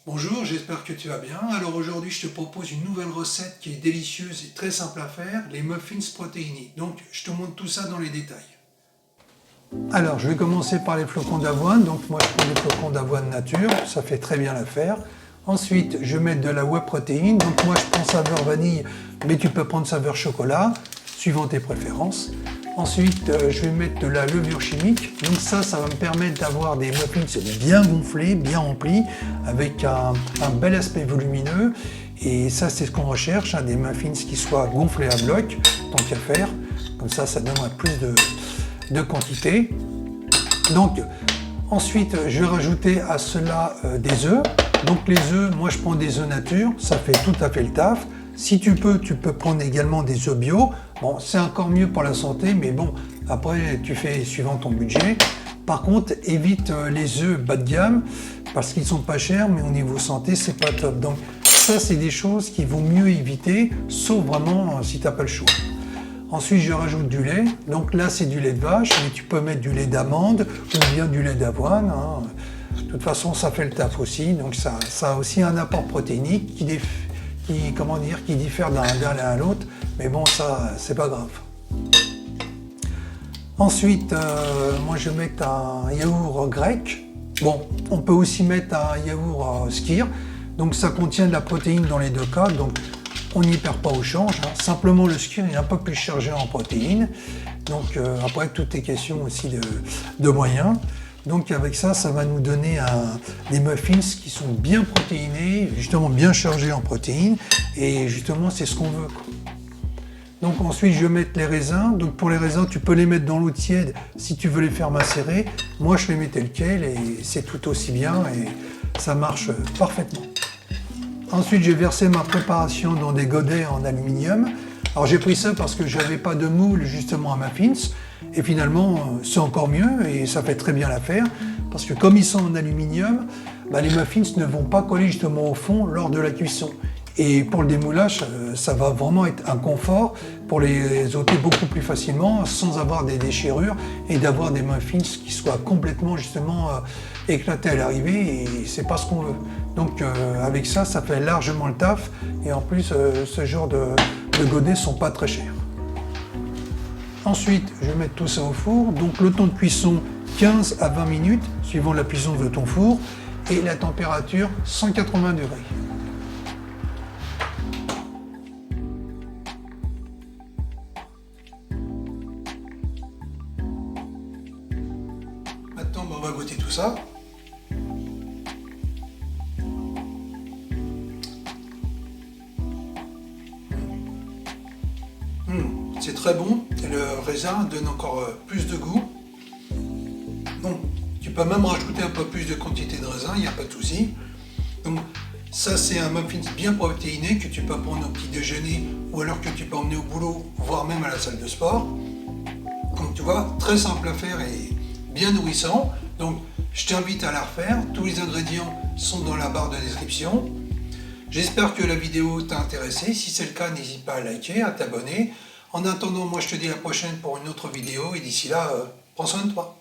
Bonjour, j'espère que tu vas bien. Alors aujourd'hui, je te propose une nouvelle recette qui est délicieuse et très simple à faire, les muffins protéinés. Donc, je te montre tout ça dans les détails. Alors, je vais commencer par les flocons d'avoine. Donc, moi, je prends des flocons d'avoine nature, ça fait très bien l'affaire. Ensuite, je vais mettre de la whey protéine. Donc, moi, je prends saveur vanille, mais tu peux prendre saveur chocolat, suivant tes préférences. Ensuite, je vais mettre de la levure chimique. Donc ça va me permettre d'avoir des muffins bien gonflés, bien remplis, avec un bel aspect volumineux. Et ça, c'est ce qu'on recherche, des muffins qui soient gonflés à bloc, tant qu'à faire. Comme ça donnera plus de quantité. Donc, ensuite, je vais rajouter à cela des œufs. Donc les œufs, moi je prends des œufs nature, ça fait tout à fait le taf. Si tu peux prendre également des œufs bio. Bon, c'est encore mieux pour la santé, mais bon, après, tu fais suivant ton budget. Par contre, évite les œufs bas de gamme, parce qu'ils sont pas chers, mais au niveau santé, c'est pas top. Donc, ça, c'est des choses qu'il vaut mieux éviter, sauf vraiment si tu n'as pas le choix. Ensuite, je rajoute du lait. Donc là, c'est du lait de vache, mais tu peux mettre du lait d'amande ou bien du lait d'avoine. De toute façon, ça fait le taf aussi. Donc, ça a aussi un apport protéinique qui diffère d'un lait à l'autre, mais bon, ça, c'est pas grave. Ensuite, moi, je vais mettre un yaourt grec. Bon, on peut aussi mettre un yaourt skyr. Donc, ça contient de la protéine dans les deux cas, donc on n'y perd pas au change. Simplement, le skyr est un peu plus chargé en protéines. Donc, après, tout est question aussi de moyens. Donc avec ça va nous donner des muffins qui sont bien protéinés, justement bien chargés en protéines, et justement c'est ce qu'on veut. Donc ensuite je vais mettre les raisins. Donc pour les raisins, tu peux les mettre dans l'eau tiède si tu veux les faire macérer. Moi je les mets tel quel et c'est tout aussi bien et ça marche parfaitement. Ensuite j'ai versé ma préparation dans des godets en aluminium. Alors j'ai pris ça parce que je n'avais pas de moule justement à muffins. Et finalement, c'est encore mieux et ça fait très bien l'affaire parce que comme ils sont en aluminium, les muffins ne vont pas coller justement au fond lors de la cuisson. Et pour le démoulage, ça va vraiment être un confort pour les ôter beaucoup plus facilement sans avoir des déchirures et d'avoir des muffins qui soient complètement justement éclatés à l'arrivée et c'est pas ce qu'on veut. Donc avec ça fait largement le taf et en plus ce genre de godets sont pas très chers. Ensuite, je vais mettre tout ça au four. Donc le temps de cuisson 15 à 20 minutes, suivant la puissance de ton four, et la température 180 degrés. Maintenant, on va goûter tout ça. C'est très bon et le raisin donne encore plus de goût. Donc tu peux même rajouter un peu plus de quantité de raisin, il n'y a pas de souci. Donc ça c'est un muffin bien protéiné que tu peux prendre au petit déjeuner ou alors que tu peux emmener au boulot, voire même à la salle de sport. Donc tu vois, très simple à faire et bien nourrissant. Donc je t'invite à la refaire, tous les ingrédients sont dans la barre de description. J'espère que la vidéo t'a intéressé, si c'est le cas n'hésite pas à liker, à t'abonner. En attendant, moi je te dis à la prochaine pour une autre vidéo et d'ici là, prends soin de toi.